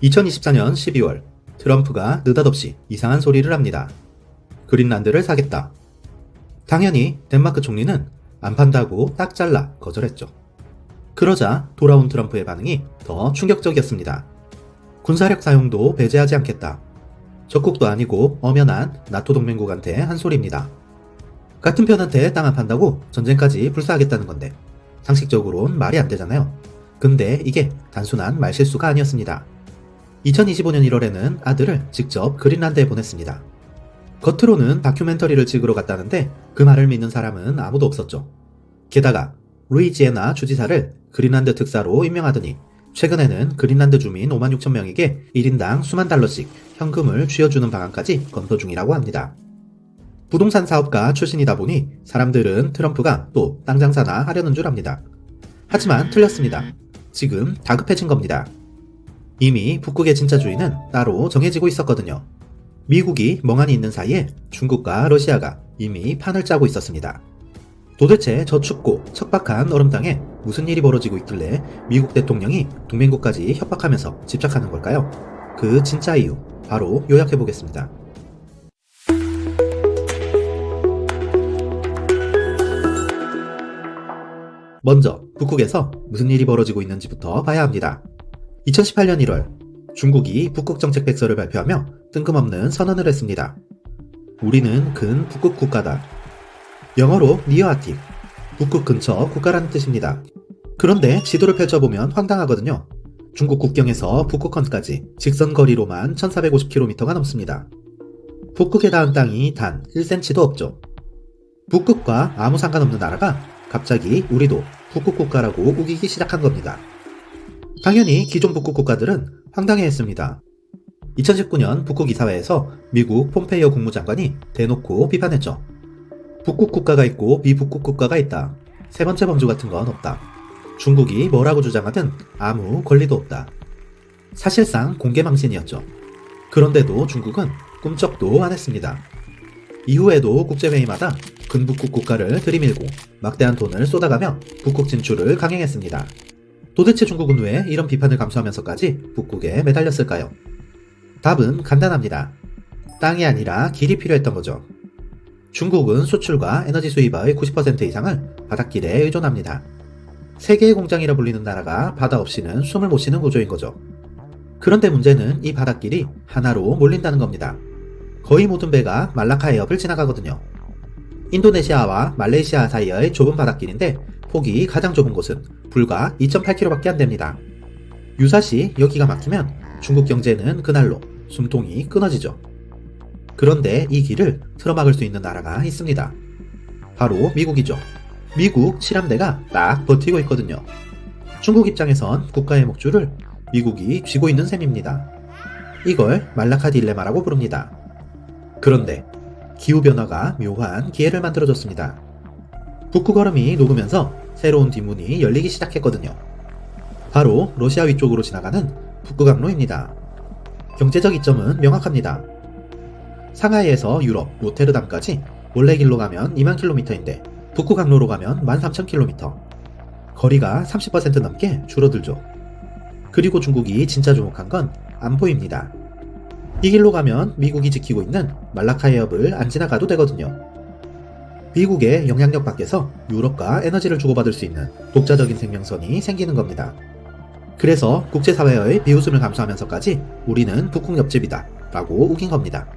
2024년 12월 트럼프가 느닷없이 이상한 소리를 합니다. 그린란드를 사겠다. 당연히 덴마크 총리는 안 판다고 딱 잘라 거절했죠. 그러자 돌아온 트럼프의 반응이 더 충격적이었습니다. 군사력 사용도 배제하지 않겠다. 적국도 아니고 엄연한 나토 동맹국한테 한 소리입니다. 같은 편한테 땅 안 판다고 전쟁까지 불사하겠다는 건데 상식적으론 말이 안 되잖아요. 근데 이게 단순한 말실수가 아니었습니다. 2025년 1월에는 아들을 직접 그린란드에 보냈습니다. 겉으로는 다큐멘터리를 찍으러 갔다는데 그 말을 믿는 사람은 아무도 없었죠. 게다가 루이지애나 주지사를 그린란드 특사로 임명하더니 최근에는 그린란드 주민 5만 6천 명에게 1인당 수만 달러씩 현금을 쥐어주는 방안까지 검토 중이라고 합니다. 부동산 사업가 출신이다 보니 사람들은 트럼프가 또 땅 장사나 하려는 줄 압니다. 하지만 틀렸습니다. 지금 다급해진 겁니다. 이미 북극의 진짜 주인은 따로 정해지고 있었거든요. 미국이 멍하니 있는 사이에 중국과 러시아가 이미 판을 짜고 있었습니다. 도대체 저 춥고 척박한 얼음 땅에 무슨 일이 벌어지고 있길래 미국 대통령이 동맹국까지 협박하면서 집착하는 걸까요? 그 진짜 이유 바로 요약해보겠습니다. 먼저 북극에서 무슨 일이 벌어지고 있는지부터 봐야 합니다. 2018년 1월 중국이 북극 정책 백서를 발표하며 뜬금없는 선언을 했습니다. 우리는 근 북극 국가다. 영어로 니어아틱, 북극 근처 국가라는 뜻입니다. 그런데 지도를 펼쳐보면 황당하거든요. 중국 국경에서 북극헌까지 직선 거리로만 1450km가 넘습니다. 북극에 닿은 땅이 단 1cm도 없죠. 북극과 아무 상관없는 나라가 갑자기 우리도 북극 국가라고 우기기 시작한 겁니다. 당연히 기존 북극 국가들은 황당해했습니다. 2019년 북극 이사회에서 미국 폼페이오 국무장관이 대놓고 비판했죠. 북극 국가가 있고 비북극 국가가 있다. 세 번째 범주 같은 건 없다. 중국이 뭐라고 주장하든 아무 권리도 없다. 사실상 공개망신이었죠. 그런데도 중국은 꿈쩍도 안 했습니다. 이후에도 국제회의마다 근북극 국가를 들이밀고 막대한 돈을 쏟아가며 북극 진출을 강행했습니다. 도대체 중국은 왜 이런 비판을 감수하면서까지 북극에 매달렸을까요? 답은 간단합니다. 땅이 아니라 길이 필요했던 거죠. 중국은 수출과 에너지 수입의 90% 이상을 바닷길에 의존합니다. 세계의 공장이라 불리는 나라가 바다 없이는 숨을 못 쉬는 구조인 거죠. 그런데 문제는 이 바닷길이 하나로 몰린다는 겁니다. 거의 모든 배가 말라카 해협을 지나가거든요. 인도네시아와 말레이시아 사이의 좁은 바닷길인데 폭이 가장 좁은 곳은 불과 2.8km밖에 안 됩니다. 유사시 여기가 막히면 중국 경제는 그날로 숨통이 끊어지죠. 그런데 이 길을 틀어막을 수 있는 나라가 있습니다. 바로 미국이죠. 미국 칠함대가 딱 버티고 있거든요. 중국 입장에선 국가의 목줄을 미국이 쥐고 있는 셈입니다. 이걸 말라카 딜레마라고 부릅니다. 그런데 기후변화가 묘한 기회를 만들어줬습니다. 북극 얼음이 녹으면서 새로운 뒷문이 열리기 시작했거든요. 바로 러시아 위쪽으로 지나가는 북극항로입니다. 경제적 이점은 명확합니다. 상하이에서 유럽 로테르담까지 원래 길로 가면 2만 킬로미터인데 북극항로로 가면 13,000km. 거리가 30% 넘게 줄어들죠. 그리고 중국이 진짜 주목한 건 안보입니다. 이 길로 가면 미국이 지키고 있는 말라카 해협을 안 지나가도 되거든요. 미국의 영향력 밖에서 유럽과 에너지를 주고받을 수 있는 독자적인 생명선이 생기는 겁니다. 그래서 국제사회의 비웃음을 감수하면서까지 우리는 북극 옆집이다 라고 우긴 겁니다.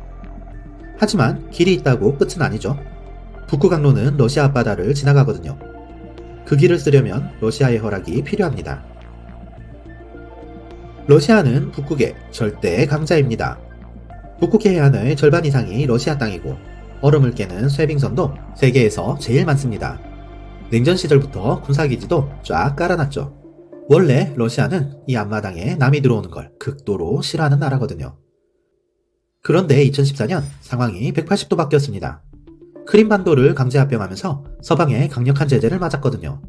하지만 길이 있다고 끝은 아니죠. 북극항로는 러시아 앞바다를 지나가거든요. 그 길을 쓰려면 러시아의 허락이 필요합니다. 러시아는 북극의 절대 강자입니다. 북극 해안의 절반 이상이 러시아 땅이고 얼음을 깨는 쇠빙선도 세계에서 제일 많습니다. 냉전 시절부터 군사기지도 쫙 깔아놨죠. 원래 러시아는 이 앞마당에 남이 들어오는 걸 극도로 싫어하는 나라거든요. 그런데 2014년 상황이 180도 바뀌었습니다. 크림반도를 강제 합병하면서 서방의 강력한 제재를 맞았거든요.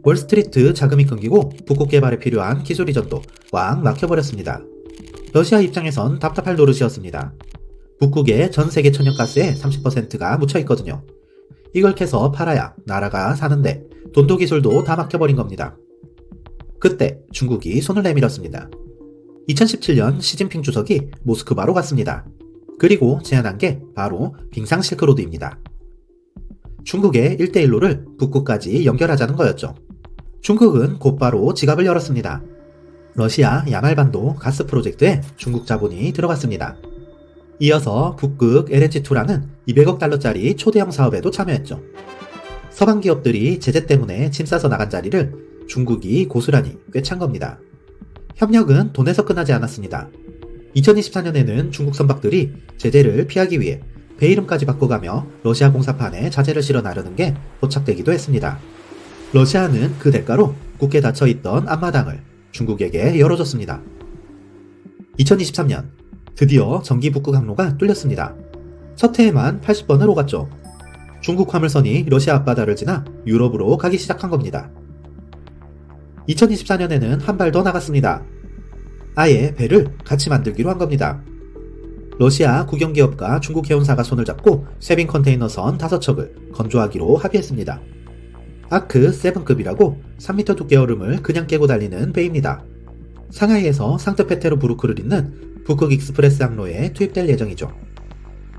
월스트리트 자금이 끊기고 북극 개발에 필요한 기술 이전도 꽉 막혀버렸습니다. 러시아 입장에선 답답할 노릇이었습니다. 북극의 전 세계 천연가스의 30%가 묻혀있거든요. 이걸 캐서 팔아야 나라가 사는데 돈도 기술도 다 막혀버린 겁니다. 그때 중국이 손을 내밀었습니다. 2017년 시진핑 주석이 모스크바로 갔습니다. 그리고 제안한 게 바로 빙상 실크로드입니다. 중국의 1대1로를 북극까지 연결하자는 거였죠. 중국은 곧바로 지갑을 열었습니다. 러시아 야말반도 가스 프로젝트에 중국 자본이 들어갔습니다. 이어서 북극 LNG2라는 200억 달러짜리 초대형 사업에도 참여했죠. 서방 기업들이 제재 때문에 짐 싸서 나간 자리를 중국이 고스란히 꿰찬 겁니다. 협력은 돈에서 끝나지 않았습니다. 2024년에는 중국 선박들이 제재를 피하기 위해 배 이름까지 바꿔가며 러시아 공사판에 자재를 실어 나르는 게 포착되기도 했습니다. 러시아는 그 대가로 굳게 닫혀있던 앞마당을 중국에게 열어줬습니다. 2023년 드디어 정기 북극 항로가 뚫렸습니다. 첫 해에만 80번을 오갔죠. 중국 화물선이 러시아 앞바다를 지나 유럽으로 가기 시작한 겁니다. 2024년에는 한 발 더 나갔습니다. 아예 배를 같이 만들기로 한 겁니다. 러시아 국영기업과 중국 해운사가 손을 잡고 쇄빙 컨테이너선 5척을 건조하기로 합의했습니다. 아크 7급이라고 3m 두께 얼음을 그냥 깨고 달리는 배입니다. 상하이에서 상트페테르부르크를 잇는 북극 익스프레스 항로에 투입될 예정이죠.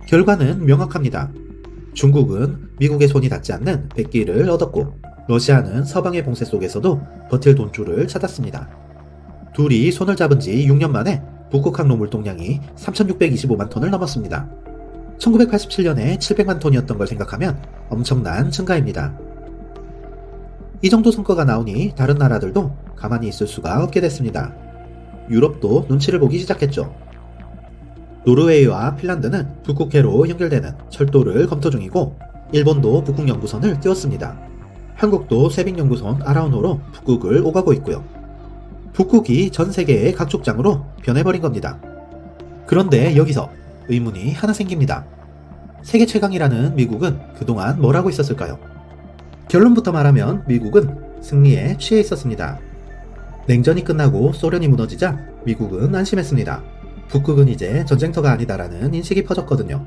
결과는 명확합니다. 중국은 미국의 손이 닿지 않는 백기를 얻었고 러시아는 서방의 봉쇄 속에서도 버틸 돈줄을 찾았습니다. 둘이 손을 잡은 지 6년 만에 북극 항로 물동량이 3,625만 톤을 넘었습니다. 1987년에 700만 톤이었던 걸 생각하면 엄청난 증가입니다. 이 정도 성과가 나오니 다른 나라들도 가만히 있을 수가 없게 됐습니다. 유럽도 눈치를 보기 시작했죠. 노르웨이와 핀란드는 북극해로 연결되는 철도를 검토 중이고 일본도 북극연구선을 띄웠습니다. 한국도 쇄빙연구선 아라운호로 북극을 오가고 있고요. 북극이 전 세계의 각축장으로 변해버린 겁니다. 그런데 여기서 의문이 하나 생깁니다. 세계 최강이라는 미국은 그동안 뭘 하고 있었을까요? 결론부터 말하면 미국은 승리에 취해 있었습니다. 냉전이 끝나고 소련이 무너지자 미국은 안심했습니다. 북극은 이제 전쟁터가 아니다라는 인식이 퍼졌거든요.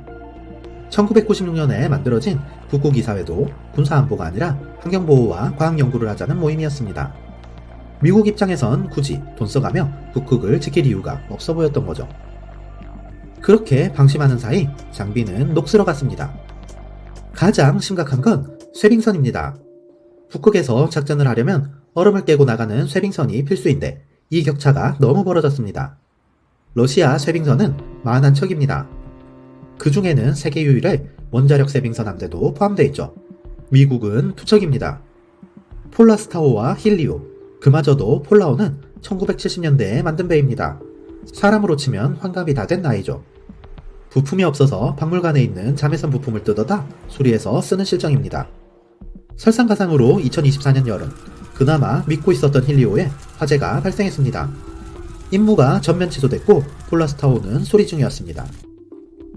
1996년에 만들어진 북극이사회도 군사안보가 아니라 환경보호와 과학연구를 하자는 모임이었습니다. 미국 입장에선 굳이 돈 써가며 북극을 지킬 이유가 없어 보였던 거죠. 그렇게 방심하는 사이 장비는 녹슬어 갔습니다. 가장 심각한 건 쇄빙선입니다. 북극에서 작전을 하려면 얼음을 깨고 나가는 쇄빙선이 필수인데 이 격차가 너무 벌어졌습니다. 러시아 쇄빙선은 41척입니다. 그 중에는 세계 유일의 원자력 쇄빙선 함대도 포함되어 있죠. 미국은 2척입니다. 폴라스타오와 힐리오, 그마저도 폴라오는 1970년대에 만든 배입니다. 사람으로 치면 환갑이 다 된 나이죠. 부품이 없어서 박물관에 있는 자매선 부품을 뜯어다 수리해서 쓰는 실정입니다. 설상가상으로 2024년 여름 그나마 믿고 있었던 힐리오에 화재가 발생했습니다. 임무가 전면 취소됐고 폴라스타오는 수리 중이었습니다.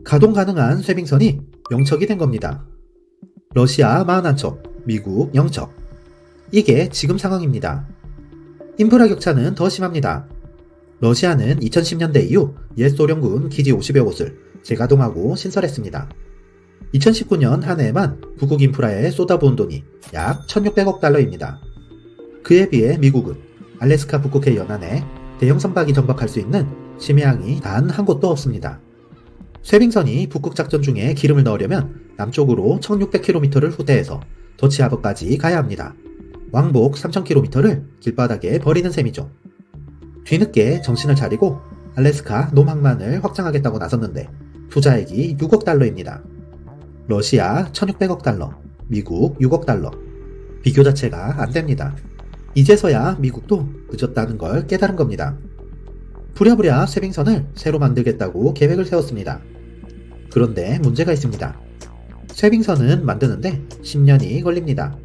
가동 가능한 쇄빙선이 0척이 된 겁니다. 러시아 41척, 미국 0척. 이게 지금 상황입니다. 인프라 격차는 더 심합니다. 러시아는 2010년대 이후 옛 소련군 기지 50여 곳을 재가동하고 신설했습니다. 2019년 한 해에만 북극 인프라에 쏟아부은 돈이 약 1,600억 달러입니다. 그에 비해 미국은 알래스카 북극해 연안에 대형 선박이 정박할 수 있는 심해항이 단 한 곳도 없습니다. 쇄빙선이 북극 작전 중에 기름을 넣으려면 남쪽으로 1,600km를 후퇴해서 더치하버까지 가야 합니다. 왕복 3,000km를 길바닥에 버리는 셈이죠. 뒤늦게 정신을 차리고 알래스카 놈 항만을 확장하겠다고 나섰는데 투자액이 6억 달러입니다. 러시아 1,600억 달러, 미국 6억 달러. 비교 자체가 안 됩니다. 이제서야 미국도 늦었다는 걸 깨달은 겁니다. 부랴부랴 쇄빙선을 새로 만들겠다고 계획을 세웠습니다. 그런데 문제가 있습니다. 쇄빙선은 만드는데 10년이 걸립니다.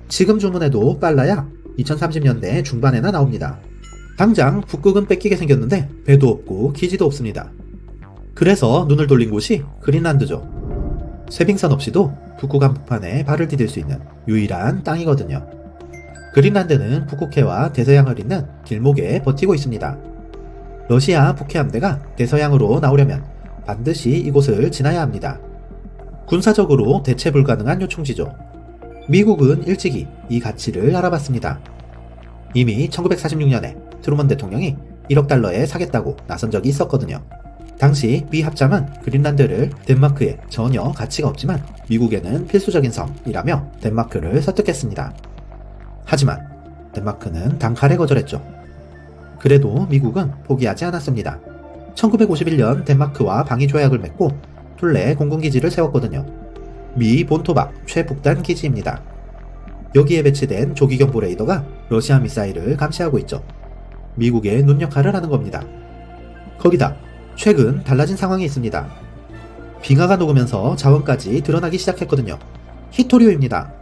지금 주문해도 빨라야 2030년대 중반에나 나옵니다. 당장 북극은 뺏기게 생겼는데 배도 없고 기지도 없습니다. 그래서 눈을 돌린 곳이 그린란드죠. 쇄빙선 없이도 북극 한복판에 발을 디딜 수 있는 유일한 땅이거든요. 그린란드는 북극해와 대서양을 잇는 길목에 버티고 있습니다. 러시아 북해 함대가 대서양으로 나오려면 반드시 이곳을 지나야 합니다. 군사적으로 대체 불가능한 요충지죠. 미국은 일찍이 이 가치를 알아봤습니다. 이미 1946년에 트루먼 대통령이 1억 달러에 사겠다고 나선 적이 있었거든요. 당시 미 합참은 그린란드를 덴마크에 전혀 가치가 없지만 미국에는 필수적인 섬이라며 덴마크를 설득했습니다. 하지만 덴마크는 단칼에 거절했죠. 그래도 미국은 포기하지 않았습니다. 1951년 덴마크와 방위 조약을 맺고 툴레 공군기지를 세웠거든요. 미 본토박 최북단 기지입니다. 여기에 배치된 조기경보 레이더가 러시아 미사일을 감시하고 있죠. 미국의 눈 역할을 하는 겁니다. 거기다 최근 달라진 상황이 있습니다. 빙하가 녹으면서 자원까지 드러나기 시작했거든요. 히토류입니다.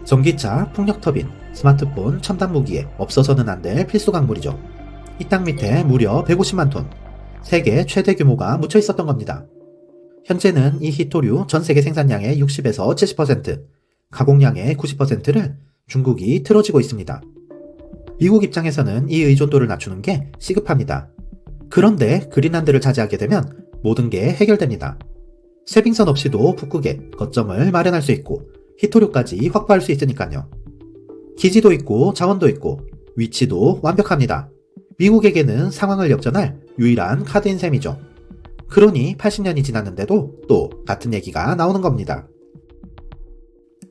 전기차, 풍력터빈, 스마트폰, 첨단 무기에 없어서는 안 될 필수 강물이죠. 이 땅 밑에 무려 150만 톤, 세계 최대 규모가 묻혀 있었던 겁니다. 현재는 이 히토류 전 세계 생산량의 60에서 70%, 가공량의 90%를 중국이 틀어지고 있습니다. 미국 입장에서는 이 의존도를 낮추는 게 시급합니다. 그런데 그린란드를 차지하게 되면 모든 게 해결됩니다. 쇠빙선 없이도 북극에 거점을 마련할 수 있고 히토류까지 확보할 수 있으니까요. 기지도 있고 자원도 있고 위치도 완벽합니다. 미국에게는 상황을 역전할 유일한 카드인 셈이죠. 그러니 80년이 지났는데도 또 같은 얘기가 나오는 겁니다.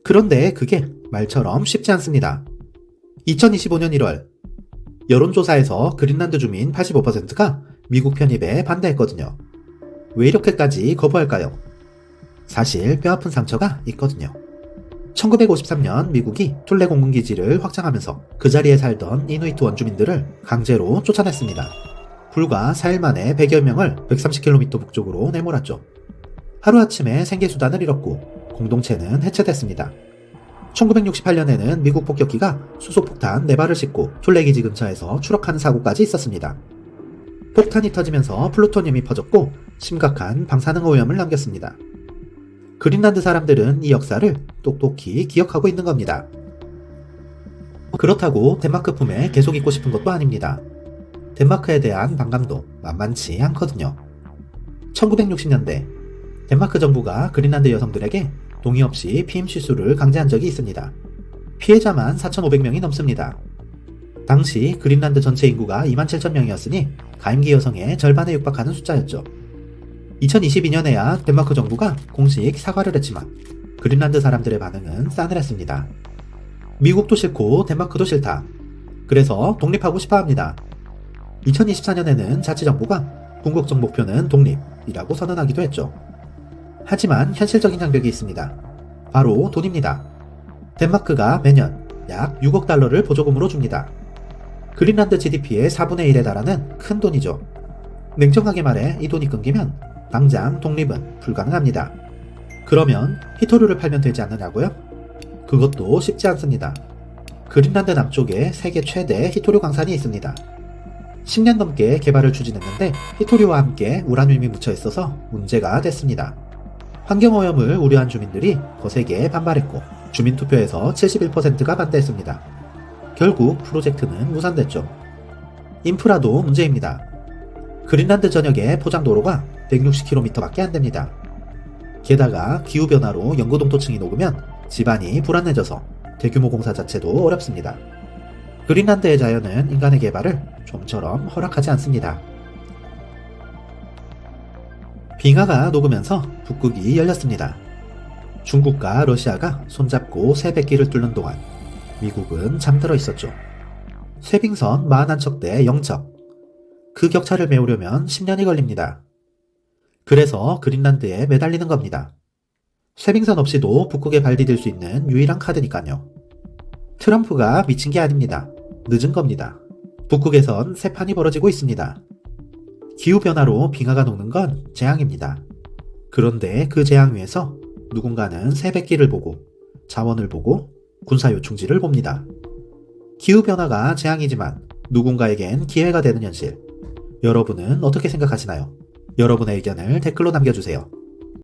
그런데 그게 말처럼 쉽지 않습니다. 2025년 1월 여론조사에서 그린란드 주민 85%가 미국 편입에 반대했거든요. 왜 이렇게까지 거부할까요? 사실 뼈아픈 상처가 있거든요. 1953년 미국이 툴레 공군기지를 확장하면서 그 자리에 살던 이누이트 원주민들을 강제로 쫓아냈습니다. 불과 4일 만에 100여 명을 130km 북쪽으로 내몰았죠. 하루아침에 생계수단을 잃었고 공동체는 해체됐습니다. 1968년에는 미국 폭격기가 수소폭탄 4발을 싣고 툴레 기지 근처에서 추락하는 사고까지 있었습니다. 폭탄이 터지면서 플루토늄이 퍼졌고 심각한 방사능 오염을 남겼습니다. 그린란드 사람들은 이 역사를 똑똑히 기억하고 있는 겁니다. 그렇다고 덴마크 품에 계속 있고 싶은 것도 아닙니다. 덴마크에 대한 반감도 만만치 않거든요. 1960년대 덴마크 정부가 그린란드 여성들에게 동의 없이 피임 시술을 강제한 적이 있습니다. 피해자만 4,500명이 넘습니다. 당시 그린란드 전체 인구가 27,000명이었으니 가임기 여성의 절반에 육박하는 숫자였죠. 2022년에야 덴마크 정부가 공식 사과를 했지만 그린란드 사람들의 반응은 싸늘했습니다. 미국도 싫고 덴마크도 싫다. 그래서 독립하고 싶어 합니다. 2024년에는 자치정부가 궁극적 목표는 독립이라고 선언하기도 했죠. 하지만 현실적인 장벽이 있습니다. 바로 돈입니다. 덴마크가 매년 약 6억 달러를 보조금으로 줍니다. 그린란드 GDP의 4분의 1에 달하는 큰 돈이죠. 냉정하게 말해 이 돈이 끊기면 당장 독립은 불가능합니다. 그러면 히토류를 팔면 되지 않느냐고요? 그것도 쉽지 않습니다. 그린란드 남쪽에 세계 최대 히토류 강산이 있습니다. 10년 넘게 개발을 추진했는데 히토류와 함께 우라늄이 묻혀 있어서 문제가 됐습니다. 환경오염을 우려한 주민들이 거세게 반발했고 주민투표에서 71%가 반대했습니다. 결국 프로젝트는 무산됐죠. 인프라도 문제입니다. 그린란드 전역의 포장도로가 160km밖에 안됩니다. 게다가 기후변화로 영구동토층이 녹으면 집안이 불안해져서 대규모 공사 자체도 어렵습니다. 그린란드의 자연은 인간의 개발을 좀처럼 허락하지 않습니다. 빙하가 녹으면서 북극이 열렸습니다. 중국과 러시아가 손잡고 새백기를 뚫는 동안 미국은 잠들어 있었죠. 쇠빙선 41척대 0척. 그 격차를 메우려면 10년이 걸립니다. 그래서 그린란드에 매달리는 겁니다. 쇠빙선 없이도 북극에 발 디딜 수 있는 유일한 카드니까요. 트럼프가 미친 게 아닙니다. 늦은 겁니다. 북극에선 세판이 벌어지고 있습니다. 기후변화로 빙하가 녹는 건 재앙입니다. 그런데 그 재앙 위에서 누군가는 새백기를 보고 자원을 보고 군사요충지를 봅니다. 기후변화가 재앙이지만 누군가에겐 기회가 되는 현실. 여러분은 어떻게 생각하시나요? 여러분의 의견을 댓글로 남겨주세요.